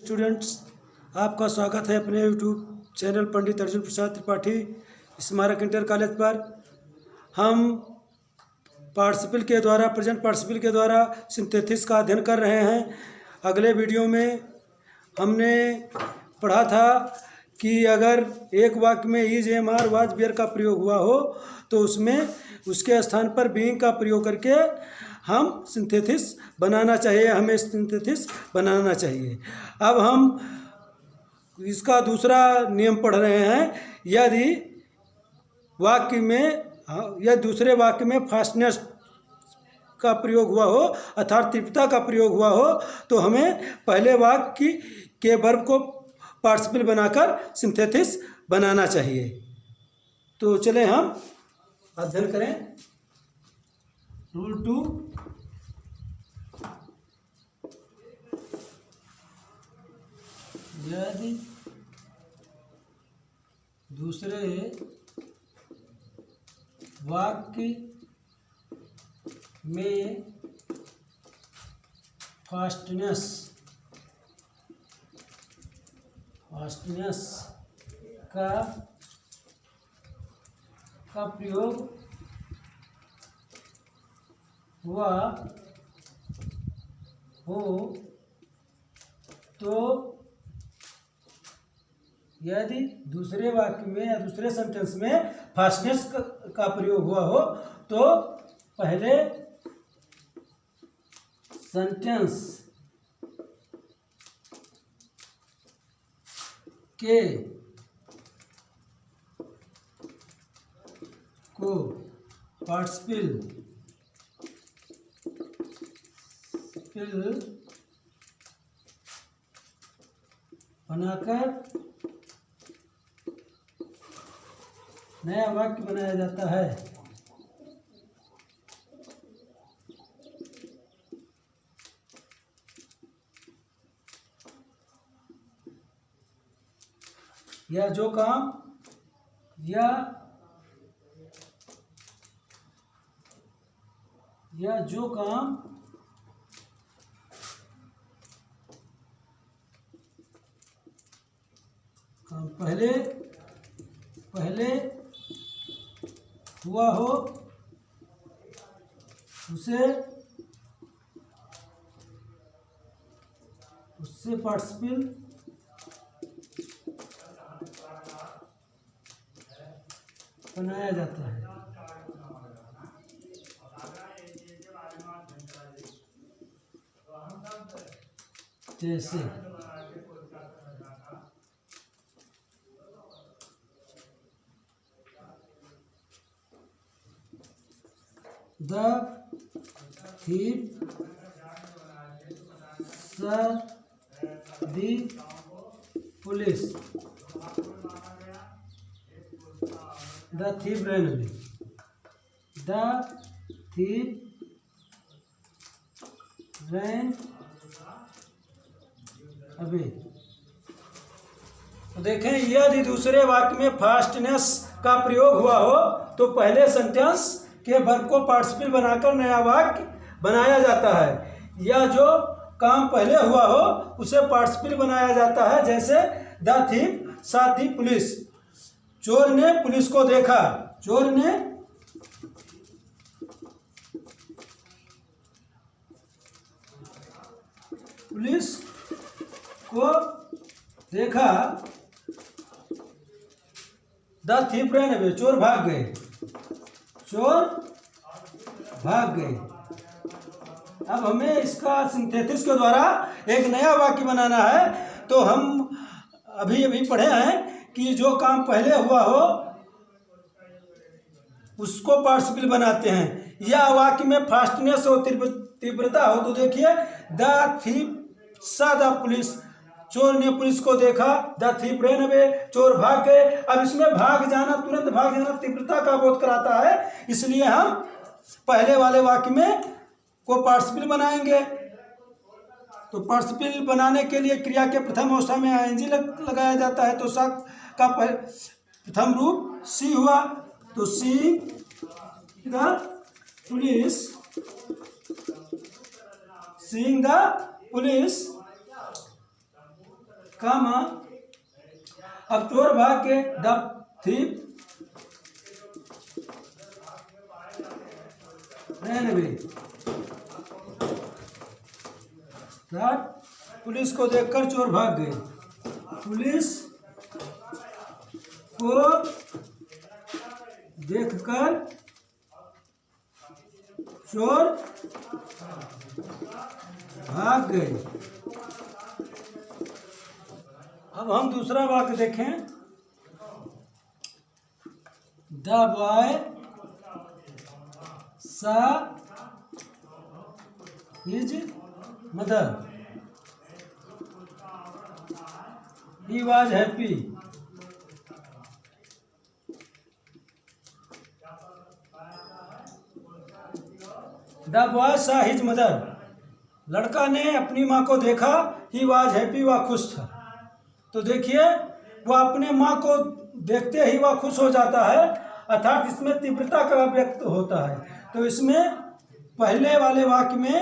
Students, आपका स्वागत है अपने यूट्यूब चैनल पंडित अर्जुन प्रसाद त्रिपाठी स्मारक इंटर कॉलेज पर। हम प्रेजेंट पार्टिसिपल के द्वारा सिंथेसिस का अध्ययन कर रहे हैं। अगले वीडियो में हमने पढ़ा था कि अगर एक वाक्य में is am are was were का प्रयोग हुआ हो तो उसमें उसके स्थान पर बीइंग का प्रयोग करके हम सिंथेसिस बनाना चाहिए। अब हम इसका दूसरा नियम पढ़ रहे हैं। यदि दूसरे वाक्य में फास्टनेस का प्रयोग हुआ हो अर्थात तीव्रता का प्रयोग हुआ हो तो हमें पहले वाक्य के वर्ब को पार्टिसिपल बनाकर सिंथेसिस बनाना चाहिए। तो चले हम अध्ययन करें। रूल 2, यदि दूसरे वाक्य में फास्टनेस का प्रयोग हुआ हो तो यदि दूसरे वाक्य में या दूसरे सेंटेंस में फास्टनेस का प्रयोग हुआ हो तो पहले सेंटेंस के को पार्टिसिपल बनाकर नया वाक्य बनाया जाता है। या जो काम पहले हुआ हो उससे पार्टिसिपल बनाया जाता है। जैसे the thief saw the police. The thief ran away. The thief ran away. तो देखें, यदि दूसरे वाक्य में फास्टनेस का प्रयोग हुआ हो तो पहले सेंटेंस के वर्ब को पार्टिसिपल बनाकर नया वाक्य बनाया जाता है। या जो काम पहले हुआ हो उसे पार्टिसिपल बनाया जाता है। जैसे the thief saw the police, चोर ने पुलिस को देखा। चोर ने पुलिस को देखा। द थीफ रैन अवे, चोर भाग गए। अब हमें इसका सिंथेसिस के द्वारा एक नया वाक्य बनाना है। तो हम अभी पढ़े हैं कि जो काम पहले हुआ हो उसको पार्टिसिपल बनाते हैं। या वाक्य में फास्टनेस हो, तीव्रता हो। तो देखिए, the thief saw the police, चोर ने पुलिस को देखा। द थीफ रैन अवे, चोर भाग गए। अब इसमें तुरंत भाग जाना तीव्रता का बोध कराता है, इसलिए हम पहले वाले वाक्य में को पार्टिसिपल बनाएंगे। तो पार्टिसिपल बनाने के लिए क्रिया के प्रथम अवस्था में आईएनजी लगाया जाता है। तो सा का प्रथम रूप सी हुआ। तो see the police, seeing the police कामा, अब चोर भाग गए, the thief ran away. Police को देखकर चोर भाग गए, पुलिस को देखकर चोर भाग गए। अब हम दूसरा वाक्य देखें। द बॉय सा his mother, he was happy. The boy सा हिज मदर, लड़का ने अपनी माँ को देखा, ही वॉज हैप्पी, वह खुश था। तो देखिए वह अपने माँ को देखते ही वह खुश हो जाता है, अर्थात इसमें तीव्रता का व्यक्त होता है। तो इसमें पहले वाले वाक्य में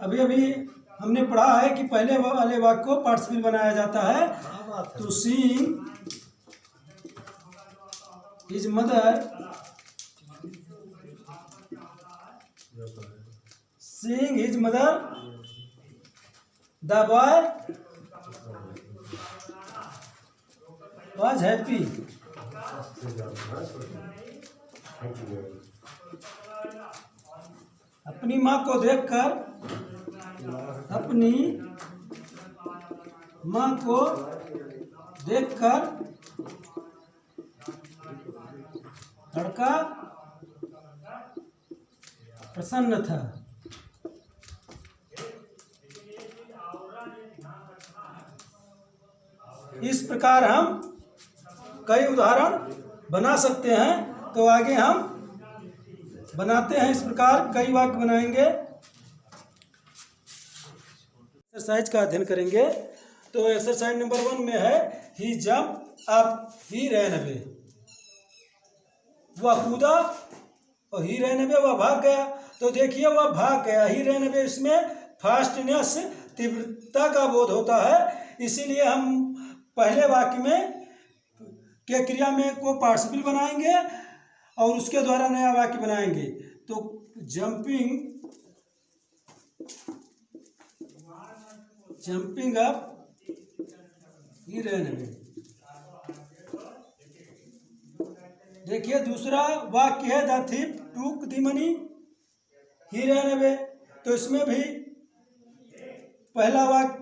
अभी अभी हमने पढ़ा है कि पहले वाले वाक्य को पार्टिसिपल बनाया जाता है। तो seeing his mother, seeing his mother, the boy was happy. अपनी माँ को देखकर, अपनी माँ को देखकर लड़का प्रसन्न था। इस प्रकार हम कई उदाहरण बना सकते हैं। तो आगे हम बनाते हैं, इस प्रकार कई वाक्य बनाएंगे, एक्सरसाइज का अध्ययन करेंगे। तो एक्सरसाइज नंबर 1 में है ही जंप अप, ही रैन अवे। वह कूदा और ही रैन अवे, वह भाग गया। तो देखिए वह भाग गया, ही रैन अवे, इसमें फास्टनेस, तीव्रता का बोध होता है। इसीलिए हम पहले वाक्य में के क्रिया में को पार्टिसिपल बनाएंगे और उसके द्वारा नया वाक्य बनाएंगे। तो जंपिंग अप, ही रैन अवे। देखिए दूसरा वाक्य है the thief took the money, he ran away. तो इसमें भी पहला वाक्य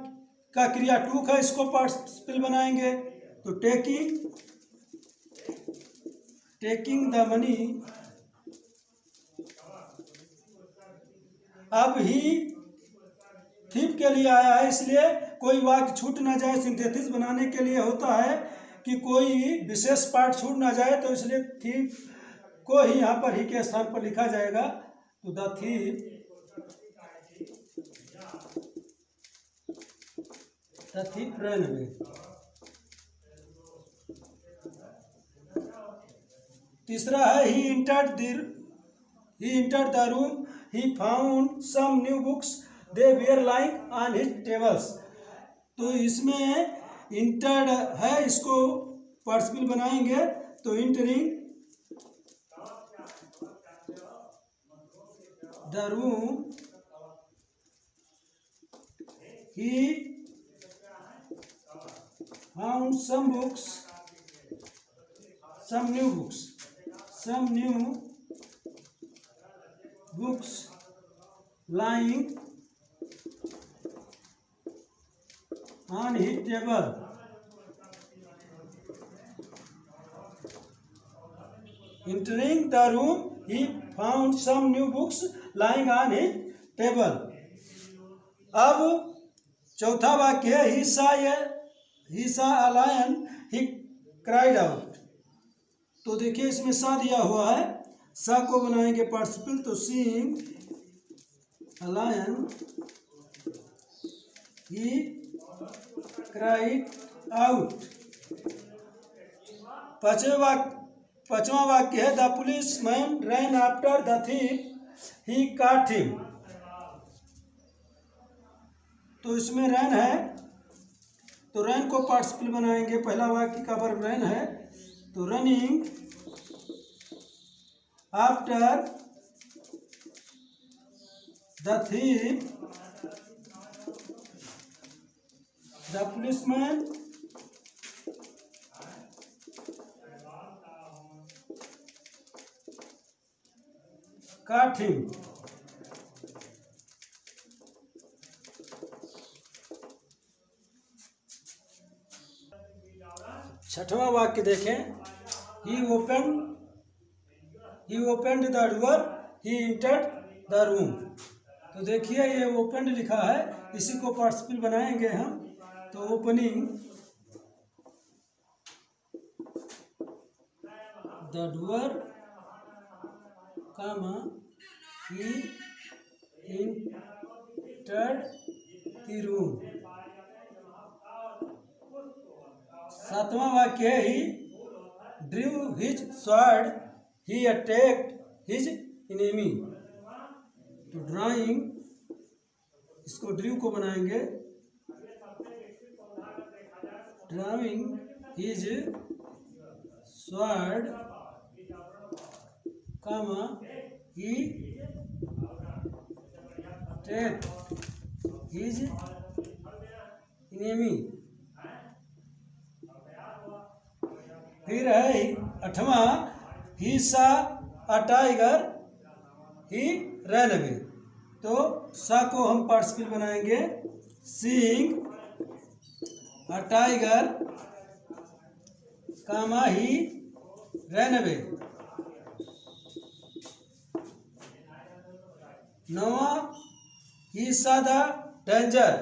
का क्रिया टूक है, इसको पार्टिसिपल बनाएंगे। तो टेकिंग द मनी। अब ही थीप के लिए आया है, इसलिए कोई वाक्य छूट ना जाए, सिंथेसिस बनाने के लिए होता है कि कोई विशेष पार्ट छूट ना जाए। तो इसलिए थीप को ही यहाँ पर ही के स्थान पर लिखा जाएगा। तो द थीप रैन अवे। तीसरा है ही entered the room, he found some new books, they were lying on his tables। तो इसमें entered है, इसको पार्टिसिपल बनाएंगे। तो entering the room, he found some new books lying on his table। Entering the room, he found some new books lying on his table। अब चौथा वाक्य है he saw a lion, he cried out। तो देखिए इसमें सा दिया हुआ है, सा को बनाएंगे पार्टिसिपल। तो seeing a lion, he cried out। पांचवा वाक्य है the policeman rain after the thief, he caught him। तो इसमें रैन है, तो तो रन को पार्टिसिपल बनाएंगे। पहला वाक्य का वर्ब रन है, तो running after the thief the policeman caught him। छठवां वाक्य देखें, he opened the door, he entered the room। तो देखिए ये ओपन लिखा है, इसी को पार्टिसिपल बनाएंगे हम। तो opening the door comma he entered the room। सातवां वाक्य है, he drew his sword, he attacked his enemy। तो ड्राइंग, इसको ड्रू को बनाएंगे, drawing his sword comma he attacked his enemy. फिर है आठवां, he saw a tiger he run away. तो सा को हम पार्टिसिपल बनाएंगे, seeing a tiger comma he run away. नौवां, ही सा द डेंजर,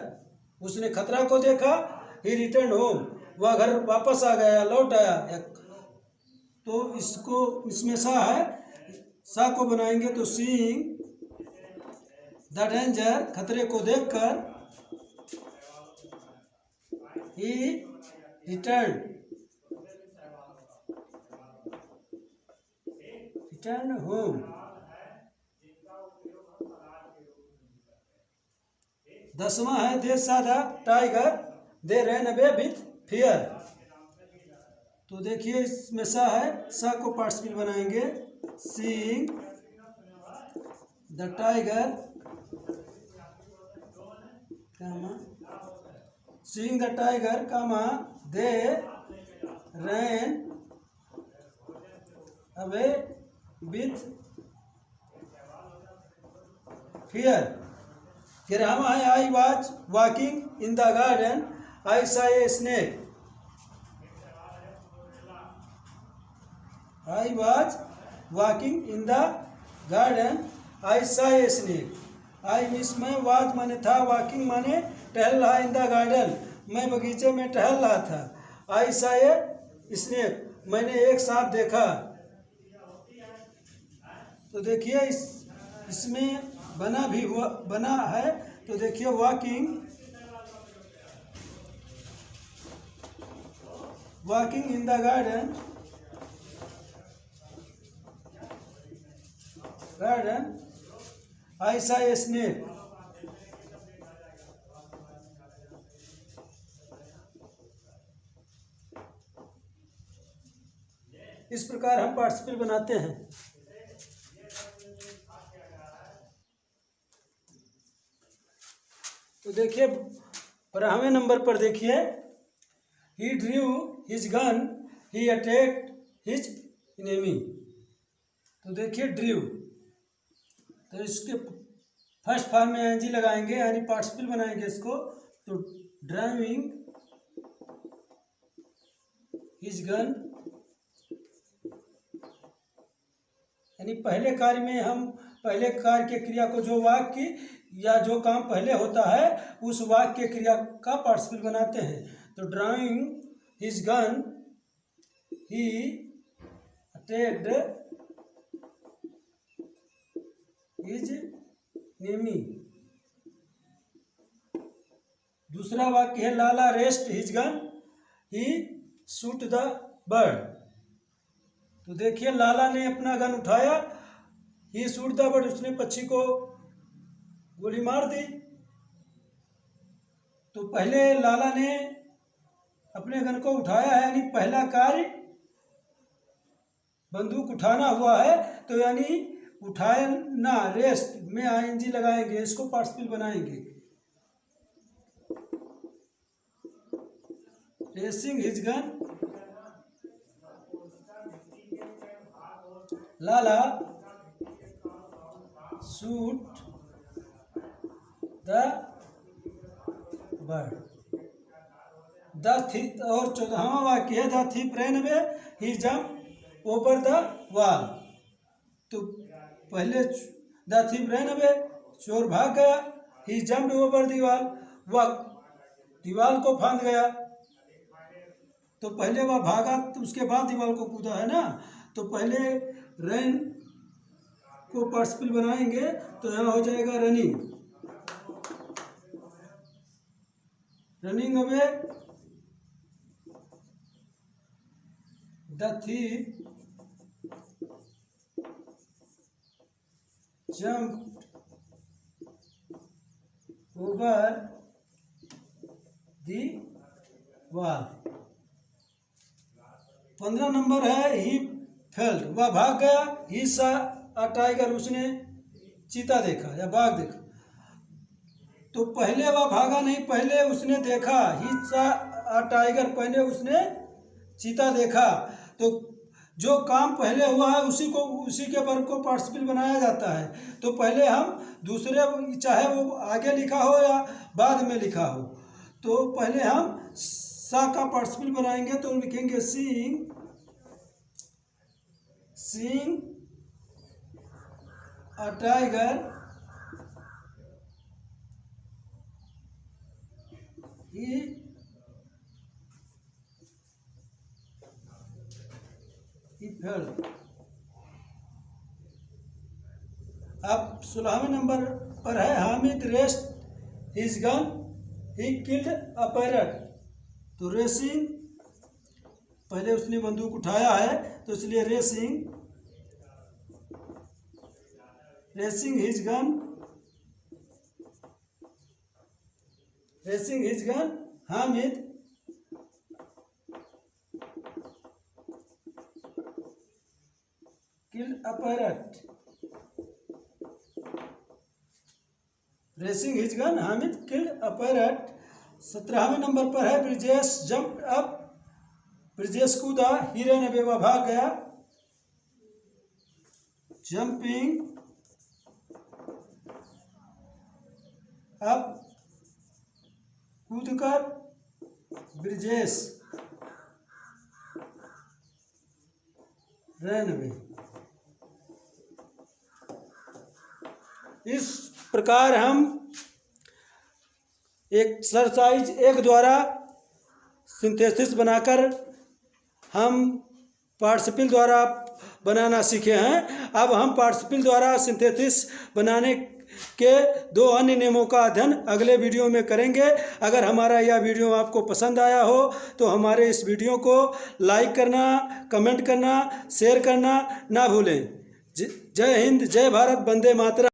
उसने खतरा को देखा, ही रिटर्न होम, वह घर वापस आ गया, लौट आया। तो इसको, इसमें सा है, सा को बनाएंगे तो सीइंग द डेंजर, खतरे को देखकर, ही रिटर्न होम। 10वां है, they saw the tiger they ran away with fear. तो देखिए इसमें सा है, सा को पार्टिसिपल बनाएंगे, seeing the tiger seeing the tiger comma they ran away with fear. 11वां है, I was walking in the garden I saw a snake. I was walking in the garden, I saw a snake। I miss में was माने था, walking माने टहल रहा, in the garden मैं बगीचे में टहल रहा था, I saw a snake मैंने एक सांप देखा। तो देखिए इसमें बना है, तो देखिए walking in the garden I saw a snake। इस प्रकार हम पार्टिसिपल बनाते हैं। तो देखिए 12वें नंबर पर देखिए, he drew his gun, he attacked his enemy। तो देखिए ड्रीव, तो इसके फर्स्ट फॉर्म में एनजी लगाएंगे, यानी पार्टिसिपल बनाएंगे इसको। तो ड्राइविंग हिज गन, यानी पहले कार्य में हम पहले कार्य के क्रिया को, जो वाक्य या जो काम पहले होता है उस वाक्य के क्रिया का पार्टिसिपल बनाते हैं। तो driving his gun he attacked his enemy. दूसरा वाक्य है, Lala rest his gun he shoot the bird. तो देखिए लाला ने अपना गन उठाया, ही शूट द बर्ड, उसने पक्षी को गोली मार दी। तो पहले लाला ने अपने गन को उठाया है, यानी पहला कार्य बंदूक उठाना हुआ है, तो यानी उठाया ना, रेस्ट में आईएनजी लगाएंगे, इसको पार्टिसिपल बनाएंगे। Racing his gun, Lala shoot the bird. और 14वां वाक्य है the thief ran away he jump over the wall. तो पहले द थीप रैन अवे, चोर भाग गया, ही जंप ओवर द वॉल, वह दीवार को फांद गया। तो पहले वह भागा, तो उसके बाद दीवार को कूदा है ना, तो पहले रन को पार्टिसिपल बनाएंगे, तो यहाँ हो जाएगा running. Running away the thief jump over the wall. 15 number है ही फेल्ड, वह भाग गया, ही सा अ टाइगर, उसने चीता देखा या बाघ देखा। तो पहले वह भागा नहीं, पहले उसने देखा, ही सा अ टाइगर, पहले उसने चीता देखा। तो जो काम पहले हुआ है उसी के वर्ग को पार्टिसिपल बनाया जाता है। तो पहले हम दूसरे, चाहे वो आगे लिखा हो या बाद में लिखा हो, तो पहले हम सा का पार्टिसिपल बनाएंगे, तो लिखेंगे seeing a tiger he failed. अब 16वें नंबर पर है Hamid rest his gun he killed a parrot. तो रेसिंग, पहले उसने बंदूक उठाया है, तो इसलिए raising his gun Hamid killed a parrot. Raising his gun Hamid killed a parrot. 17वें नंबर पर है ब्रिजेश जंप अप, ब्रिजेश कूदा, ही रन अवे, वह भाग गया। जंपिंग अप, कूदकर, ब्रिजेश रन अवे। इस प्रकार हम एक्सरसाइज 1 द्वारा सिंथेसिस बनाकर हम पार्टिसिपल द्वारा बनाना सीखे हैं। अब हम पार्टिसिपल द्वारा सिंथेसिस बनाने के 2 अन्य नियमों का अध्ययन अगले वीडियो में करेंगे। अगर हमारा यह वीडियो आपको पसंद आया हो तो हमारे इस वीडियो को लाइक करना, कमेंट करना, शेयर करना ना भूलें। जय हिंद, जय भारत, वंदे मातरम।